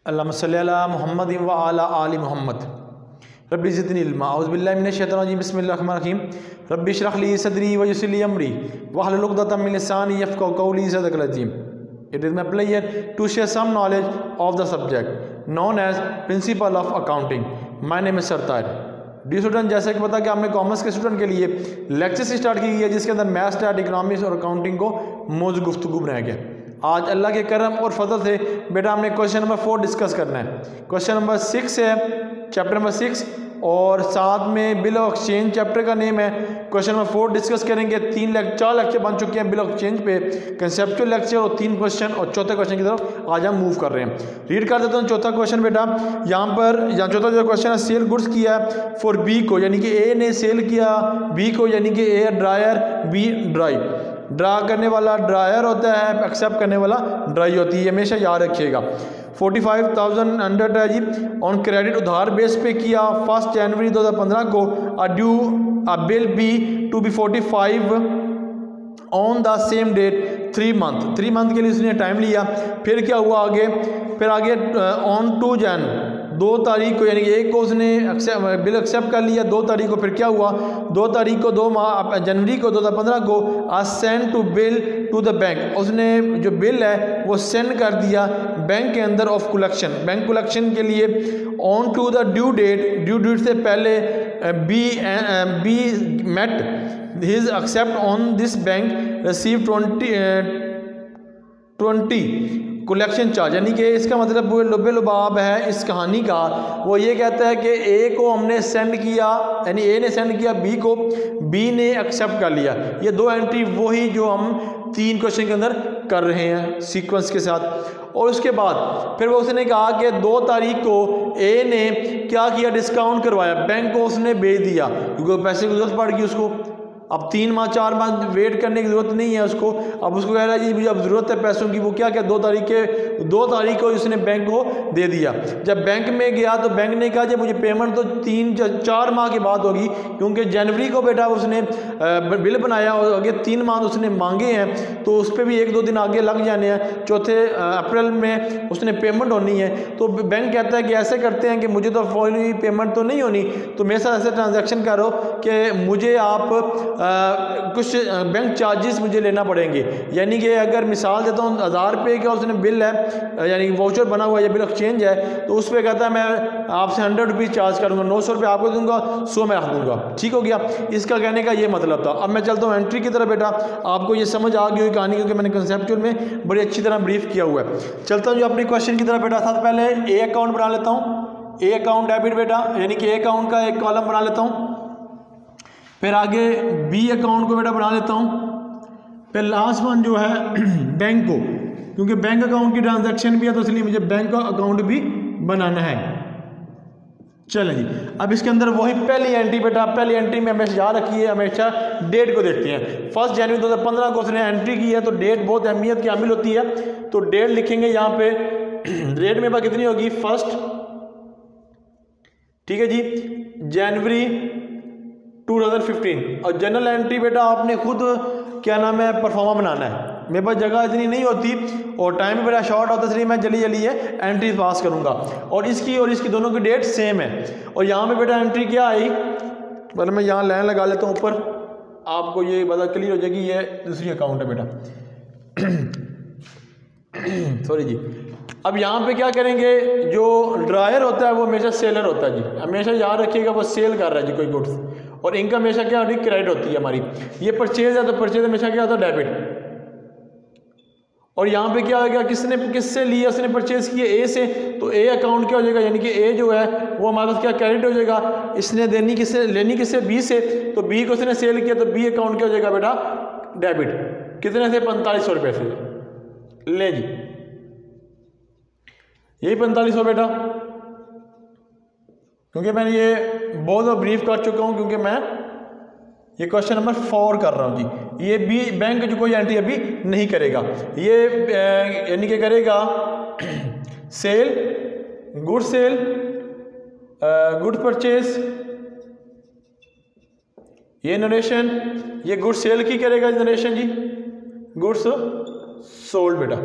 अल्लाहुम्मा सल्लि अला मुहम्मद व अला आलि मुहम्मद। रब्बि ज़िदनी इल्मा। औज़ु बिल्लाहि मिनश शैतानिर रजीम। बिस्मिल्लाहिर रहमानिर रहीम। रब्बि इश्रह ली सदरी व यस्सिर ली अमरी वहलुल उक़दतम मिन लिसानी यफ़क़हू क़ौली। सदक़ल अज़ीम। It is my pleasure to share some knowledge of the subject known as Principle of Accounting. My name is Sartaaj। Dear student, जैसे कि पता कि हमने कॉमर्स के स्टूडेंट के लिए लेक्चर से स्टार्ट की गई है जिसके अंदर मैथ, स्टैट, इकोनॉमिक्स और अकाउंटिंग को मौजूद गुफ्तगू बनाया गया। आज अल्लाह के करम और फजल से बेटा हमने क्वेश्चन नंबर 4 डिस्कस करना है। क्वेश्चन नंबर 6 है, चैप्टर नंबर 6, और साथ में बिल ऑफ एक्सचेंज चैप्टर का नेम है। क्वेश्चन नंबर 4 डिस्कस करेंगे। 4 लेक्चर बन चुके हैं बिल ऑफ एक्सचेंज पे, कंसेप्चुअल लेक्चर और 3 क्वेश्चन, और चौथे क्वेश्चन की तरफ आज हम मूव कर रहे हैं। रीड कर देता हूँ चौथा क्वेश्चन बेटा। यहाँ चौथा जो क्वेश्चन है, सेल गुड्स किया फॉर बी को, यानी कि ए ने सेल किया बी को, यानी कि ए ड्रायर बी ड्राई। ड्रा करने वाला ड्रायर होता है, एक्सेप्ट करने वाला ड्राई होती है, हमेशा याद रखिएगा। 45,100 है जी। ऑन क्रेडिट उधार बेस पे किया 1 जनवरी 2015 को। A bill B to B 45 on the same date 3 month के लिए उसने टाइम लिया। फिर क्या हुआ आगे, फिर आगे ऑन 2 जन 2 तारीख को, यानी कि 1 को उसने बिल एक्सेप्ट कर लिया। 2 तारीख को फिर क्या हुआ, 2 तारीख को 2 जनवरी को 2015 को send to bill to the bank, उसने जो बिल है वो सेंड कर दिया बैंक के अंदर ऑफ कलेक्शन, बैंक कलेक्शन के लिए। On to the due date से पहले B met his accept on this bank receive 20 collection charge, यानी कि इसका मतलब वो लुबे-लुबाब है इस कहानी का। वो ये कहता है कि ए को हमने सेंड किया, यानी ए ने सेंड किया बी को, बी ने एक्सेप्ट कर लिया। ये 2 एंट्री वही जो हम 3 क्वेश्चन के अंदर कर रहे हैं सीक्वेंस के साथ। और उसके बाद फिर वो उसने कहा कि 2 तारीख को ए ने क्या किया, डिस्काउंट करवाया, बैंक को उसने भेज दिया क्योंकि पैसे की जरूरत पड़ गई उसको। अब 3 माह 4 माह वेट करने की ज़रूरत नहीं है उसको। अब उसको कह रहा है जी अब ज़रूरत है पैसों की। वो क्या 2 तारीख को उसने बैंक को दे दिया। जब बैंक में गया तो बैंक ने कहा जी मुझे पेमेंट तो 3-4 माह के बाद होगी, क्योंकि जनवरी को बेटा उसने बिल बनाया और आगे 3 माह उसने मांगे हैं, तो उस पर भी 1-2 दिन आगे लग जाने हैं। 4 अप्रैल में उसने पेमेंट होनी है। तो बैंक कहता है कि ऐसे करते हैं कि मुझे तो फौरी पेमेंट तो नहीं होनी, तो मेरे साथ ऐसे ट्रांजेक्शन करो कि मुझे आप कुछ बैंक चार्जेस मुझे लेना पड़ेंगे। यानी कि अगर मिसाल देता हूँ 1000 रुपये का उसने बिल है, यानी वाउचर बना हुआ है, बिल एक्सचेंज है, तो उस पर कहता है मैं आपसे 100 रुपीज़ चार्ज करूँगा, 900 रुपये आपको दूंगा, 100 मैं रख दूंगा। ठीक हो गया, इसका कहने का ये मतलब था। अब मैं चलता हूँ एंट्री की तरफ बेटा, आपको ये समझ आ गई हुई कहानी, क्योंकि मैंने कंसेप्चुअल में बड़ी अच्छी तरह ब्रीफ किया हुआ है। चलता हूँ जो अपनी क्वेश्चन की तरफ बेटा। सबसे पहले ए अकाउंट बना लेता हूँ, ए अकाउंट डेबिट बेटा, यानी कि ए अकाउंट का एक कॉलम बना लेता हूँ। फिर आगे बी अकाउंट को बेटा बना लेता हूँ। फिर लास्ट वन जो है बैंक को, क्योंकि बैंक अकाउंट की ट्रांजैक्शन भी है तो इसलिए मुझे बैंक का अकाउंट भी बनाना है। चलें जी, अब इसके अंदर वही पहली एंट्री बेटा, पहली एंट्री में हमेशा याद रखिए, हमेशा डेट को देखते हैं। 1 जनवरी 2015 को उसने एंट्री की है, तो डेट बहुत अहमियत की हामिल होती है। तो डेट लिखेंगे यहाँ पे, डेट में कितनी होगी 1, ठीक है जी, जनवरी 2015। और जनरल एंट्री बेटा आपने खुद क्या नाम है परफॉर्मा बनाना है। मेरे पास जगह इतनी नहीं होती और टाइम भी बड़ा शॉर्ट होता है, इसलिए मैं जल्दी ये एंट्री पास करूंगा। और इसकी दोनों की डेट सेम है। और यहाँ पे बेटा एंट्री क्या आई, मतलब मैं यहाँ लाइन लगा लेता हूँ ऊपर, आपको ये पता क्लियर हो जाएगी। ये दूसरी अकाउंट है बेटा सॉरी जी। अब यहाँ पे क्या करेंगे, जो ड्रायर होता है वो हमेशा सेलर होता है जी, हमेशा याद रखिएगा वो सेल कर रहा है जी कोई गुड्स। और इनकम हमेशा क्या होती है, क्रेडिट होती है हमारी। ये परचेज है तो परचेज हमेशा क्या होता है, डेबिट। और यहाँ पे क्या हो गया, किससे लिया, उसने परचेज किया ए से, तो ए अकाउंट क्या हो जाएगा, यानी कि ए जो है वो हमारे पास क्या क्रेडिट हो जाएगा। इसने लेनी किससे बी से, तो बी को उसने सेल किया, तो बी अकाउंट क्या हो जाएगा बेटा, डेबिट। कितने से, 4500 रुपये से। ले जी, यही 4500 बेटा, क्योंकि मैंने ये बहुत ब्रीफ कर चुका हूँ, क्योंकि मैं ये क्वेश्चन नंबर 4 कर रहा हूँ जी। ये बी बैंक जो कोई एंट्री अभी नहीं करेगा, ये यानी कि करेगा सेल, गुड परचेज, ये नरेशन, ये गुड सेल की करेगा नरेशन जी, गुड्स सोल्ड बेटा।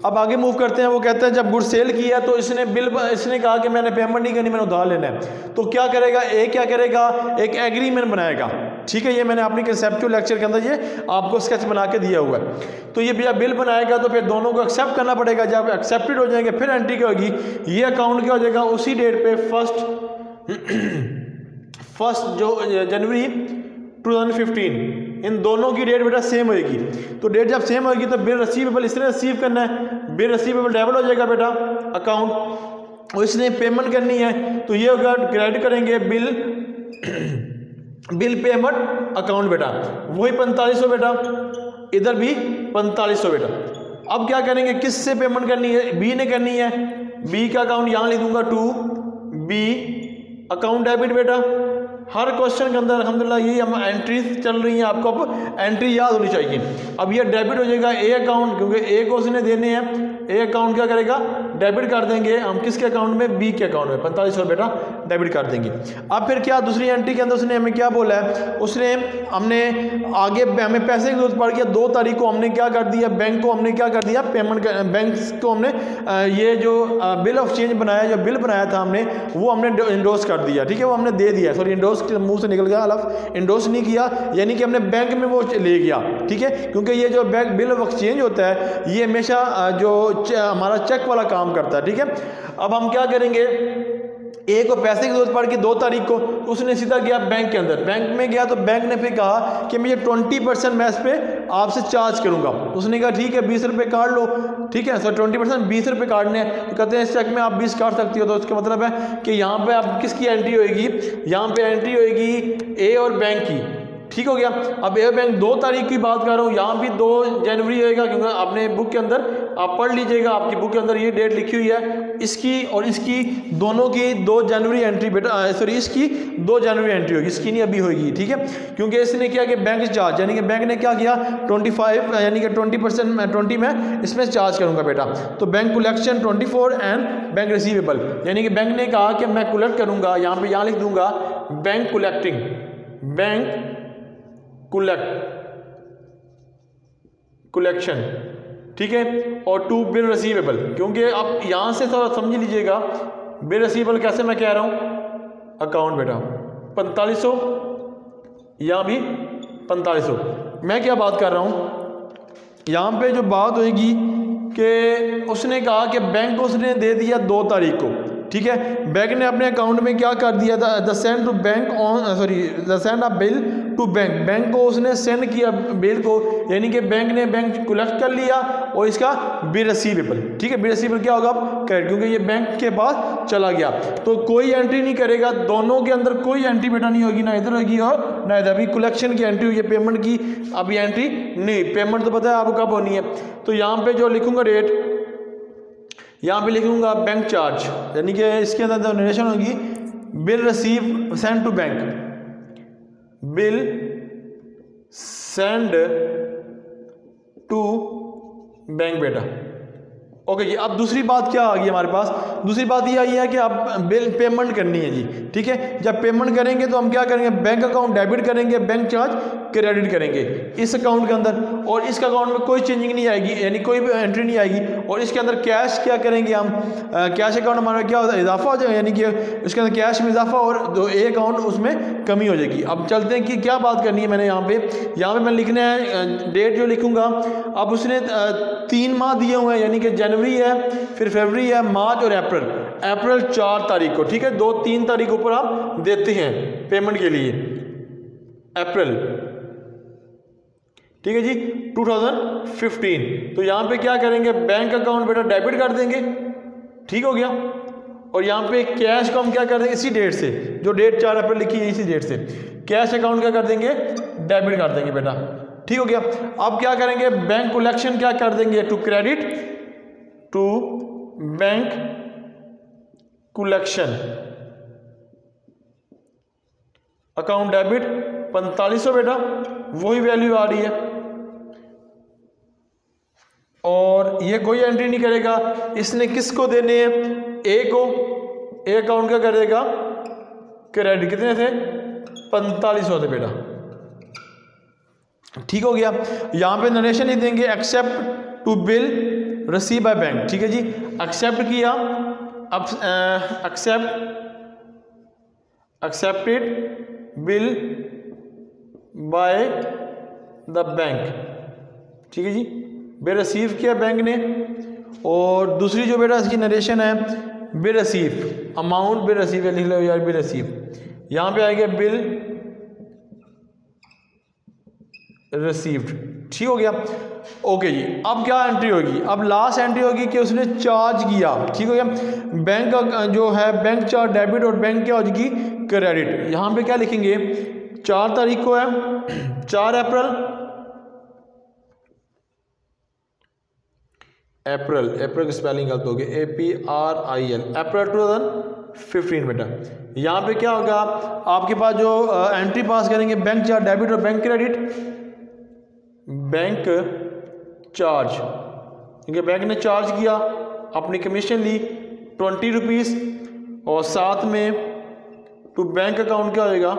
अब आगे मूव करते हैं। वो कहते हैं जब गुड सेल किया तो इसने कहा कि मैंने पेमेंट नहीं करनी, मैंने उधार लेना है। तो क्या करेगा, क्या करेगा, एक एग्रीमेंट बनाएगा। ठीक है, ये मैंने अपनी कंसेप्चुअल लेक्चर के अंदर ये आपको स्केच बना के दिया हुआ है। तो ये भैया बिल बनाएगा तो फिर दोनों को एक्सेप्ट करना पड़ेगा। जब एक्सेप्टेड हो जाएंगे फिर एंट्री क्या होगी, ये अकाउंट क्या हो जाएगा, उसी डेट पे फर्स्ट जो जनवरी 2015, इन दोनों की डेट बेटा सेम होएगी। तो डेट जब सेम होगी तो बिल रिसीवेबल इसने रिसीव करना है, बिल रिसीवेबल डेबिट हो जाएगा बेटा अकाउंट, और इसने पेमेंट करनी है। तो ये होगा क्रेडिट करेंगे बिल पेमेंट अकाउंट बेटा, वही 4500 बेटा, इधर भी 4500 बेटा। अब क्या करेंगे, किससे पेमेंट करनी है, बी ने करनी है। बी का अकाउंट यहाँ लिख दूंगा, टू बी अकाउंट डेबिट बेटा। हर क्वेश्चन के अंदर अल्हम्दुलिल्लाह यही हम एंट्री चल रही हैं, आपको अब एंट्री याद होनी चाहिए। अब ये डेबिट हो जाएगा ए अकाउंट, क्योंकि ए को उसने देने हैं। ए अकाउंट क्या करेगा, डेबिट कर देंगे हम किसके अकाउंट में, बी के अकाउंट में 4500 बेटा डेबिट कर देंगे। अब फिर क्या दूसरी एंट्री के अंदर उसने हमें क्या बोला है, उसने हमने आगे हमें पैसे की जरूरत पड़ गया। 2 तारीख को हमने क्या कर दिया, बैंक को हमने क्या कर दिया, पेमेंट बैंक को हमने ये जो बिल ऑफ चेंज बनाया, जो बिल बनाया था हमने, वो हमने इंडोर्स कर दिया। ठीक है, वो हमने दे दिया, सॉरी इंडोर्स मुंह से निकल गया लफ्ज़, इंडोर्स नहीं किया, यानी कि हमने बैंक में वो ले गया। ठीक है, क्योंकि ये जो बैंक बिल ऑफ एक्सचेंज होता है ये हमेशा जो हमारा चेक वाला काम करता है। ठीक है, अब हम क्या करेंगे, ए को पैसे की जरूरत पड़ गई 2 तारीख को, उसने सीधा गया बैंक के अंदर। बैंक में गया तो बैंक ने फिर कहा कि मैं ये 20% मैं इस पे आपसे चार्ज करूंगा। उसने कहा ठीक है 20 रुपये काट लो। ठीक है, सो 20% 20 रुपये काटने हैं। तो कहते हैं इस चेक में आप 20 काट सकती हो। तो उसका मतलब है कि यहाँ पे आप किसकी एंट्री होएगी, यहाँ पे एंट्री होएगी ए और बैंक की। ठीक हो गया। अब ए बैंक 2 तारीख की बात कर रहा हूँ, यहाँ भी 2 जनवरी होएगा, क्योंकि आपने बुक के अंदर आप पढ़ लीजिएगा, आपकी बुक के अंदर ये डेट लिखी हुई है, इसकी और इसकी दोनों की 2 जनवरी एंट्री बेटा, सॉरी इसकी 2 जनवरी एंट्री होगी, इसकी नहीं अभी होगी। ठीक है, क्योंकि इसने क्या कि बैंक चार्ज, यानी कि बैंक ने क्या किया 25 यानी कि 20% 20 में इसमें चार्ज करूंगा बेटा। तो bank collection 24 and bank receivable, यानी कि बैंक ने कहा कि मैं कलेक्ट करूंगा, यहाँ लिख दूंगा बैंक कलेक्टिंग, बैंक कलेक्शन। ठीक है, और 2 बिल रिसीवेबल, क्योंकि अब यहां से थोड़ा समझ लीजिएगा बिल रिसीवेबल कैसे मैं कह रहा हूं, अकाउंट बेटा 4500, यहां भी 4500। मैं क्या बात कर रहा हूं, यहां पे जो बात होगी कि उसने कहा कि बैंक को उसने दे दिया 2 तारीख को। ठीक है, बैंक ने अपने अकाउंट में क्या कर दिया था, the send to bank on, sorry the send a bill to bank, bank को उसने सेंड किया बिल को, यानी कि बैंक ने बैंक कलेक्ट कर लिया और इसका बिल रिसीवेबल। ठीक है, बिल रिसीवेबल क्या होगा, क्रेडिट, क्योंकि ये बैंक के पास चला गया। तो कोई एंट्री नहीं करेगा, दोनों के अंदर कोई एंट्री बेटा नहीं होगी, ना इधर होगी और ना इधर। अभी कलेक्शन की एंट्री हुई है, पेमेंट की अभी एंट्री नहीं, पेमेंट तो पता है आपको कब होनी है। तो यहाँ पे जो लिखूंगा रेट, यहाँ पे लिखूंगा बैंक चार्ज, यानी कि इसके अंदर नरेशन होगी bill receive send to bank, bill send to bank बेटा। ओके जी, अब दूसरी बात क्या आ गई हमारे पास, दूसरी बात ये आई है कि आप बिल पेमेंट करनी है जी। ठीक है, जब पेमेंट करेंगे तो हम क्या करेंगे, बैंक अकाउंट डेबिट करेंगे, बैंक चार्ज क्रेडिट करेंगे इस अकाउंट के अंदर, और इस अकाउंट में कोई चेंजिंग नहीं आएगी, यानी कोई भी एंट्री नहीं आएगी। और इसके अंदर कैश क्या करेंगे हम, कैश अकाउंट हमारा क्या होता है, इजाफा हो जाएगा, यानी कि उसके अंदर कैश में इजाफा और दो ए अकाउंट उसमें कमी हो जाएगी। अब चलते हैं कि क्या बात करनी है मैंने यहाँ पे मैं लिखना है डेट जो लिखूंगा। अब उसने 3 माह दिए हुए हैं, यानी कि जनवरी है, फिर फरवरी है, मार्च और अप्रैल 4 तारीख को। ठीक है, 2-3 तारीख ऊपर आप देते हैं पेमेंट के लिए, अप्रैल। ठीक है जी, 2015। तो यहाँ पे क्या करेंगे, बैंक अकाउंट बेटा डेबिट कर देंगे। ठीक हो गया, और यहाँ पे कैश को हम क्या कर देंगे, इसी डेट से, जो डेट 4 अप्रैल लिखी है इसी डेट से कैश अकाउंट क्या कर देंगे, डेबिट कर देंगे बेटा। ठीक हो गया। अब क्या करेंगे, बैंक कलेक्शन क्या कर देंगे, to credit to bank collection account debit 4500 बेटा, वही वैल्यू आ रही है। और ये कोई एंट्री नहीं करेगा, इसने किसको देने हैं, ए को, ए अकाउंट क्या करेगा, क्रेडिट कितने थे, 4500 थे बेटा। ठीक हो गया। यहां पे नरेशन ही देंगे, accept to bill receive by bank, ठीक है जी। एक्सेप्ट किया, अब accepted bill by the bank, ठीक है जी। बिल रिसीव किया बैंक ने। और दूसरी जो बेटा इसकी नरेशन है, bill receive, amount bill receive लिख लो यार, बिल रिसीव, यहाँ पे आएगा बिल रिसीव्ड, ठीक हो गया। ओके जी, अब क्या एंट्री होगी, अब लास्ट एंट्री होगी कि उसने चार्ज किया, ठीक हो गया। बैंक का जो है बैंक चार्ज डेबिट और बैंक क्या हो जाएगी क्रेडिट। यहाँ पे क्या लिखेंगे, 4 तारीख को है, 4 अप्रैल, अप्रैल की स्पेलिंग गलत होगी, APRIL, अप्रैल 2015 बेटा। यहाँ पे क्या होगा, आपके पास जो एंट्री पास करेंगे बैंक चार्ज डेबिट और बैंक क्रेडिट, बैंक चार्ज, क्योंकि बैंक ने चार्ज किया, अपनी कमीशन ली 20 रुपीज़, और साथ में टू बैंक अकाउंट क्या होएगा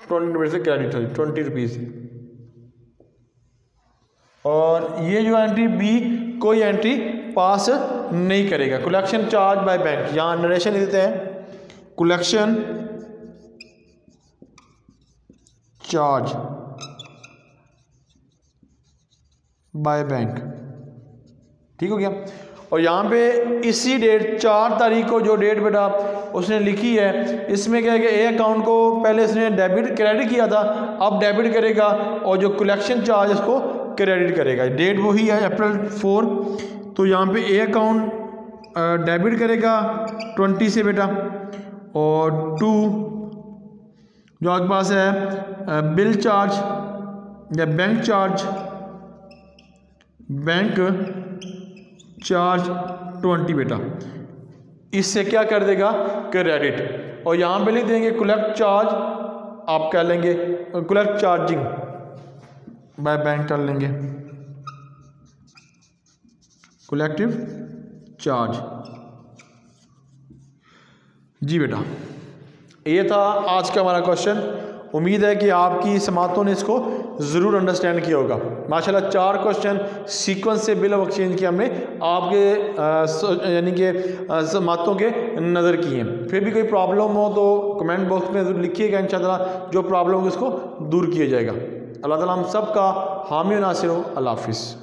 20 रुपये से क्रेडिट होगी 20 रुपीज़। और ये जो एंट्री बी, कोई एंट्री पास नहीं करेगा। कलेक्शन चार्ज बाय बैंक, यहाँ नरेशन देते हैं, कलेक्शन चार्ज बाय बैंक, ठीक हो गया। और यहाँ पे इसी डेट 4 तारीख को जो डेट बेटा उसने लिखी है, इसमें क्या है कि ए अकाउंट को पहले इसने डेबिट क्रेडिट किया था, अब डेबिट करेगा, और जो कलेक्शन चार्ज इसको क्रेडिट करेगा। डेट वही है अप्रैल 4, तो यहाँ पे ए अकाउंट डेबिट करेगा 20 से बेटा, और 2 जो आपके पास है बिल चार्ज या बैंक चार्ज 20 बेटा, इससे क्या कर देगा क्रेडिट। और यहाँ पे लिख देंगे कलेक्ट चार्ज, आप कह लेंगे कलेक्ट चार्जिंग बाय बैंक कर लेंगे, कलेक्टिव चार्ज। जी बेटा, ये था आज का हमारा क्वेश्चन। उम्मीद है कि आपकी समातों ने इसको ज़रूर अंडरस्टैंड किया होगा। माशाल्लाह 4 क्वेश्चन सीक्वेंस से बिल ऑफ एक्सचेंज के हमने आपके यानी कि समातों के नज़र किए हैं। फिर भी कोई प्रॉब्लम हो तो कमेंट बॉक्स में ज़रूर लिखिएगा, इंशाअल्लाह जो प्रॉब्लम हो उसको दूर किया जाएगा। अल्लाह ताला हम सब का हामी नासिर हो। अल्लाह हाफिज़।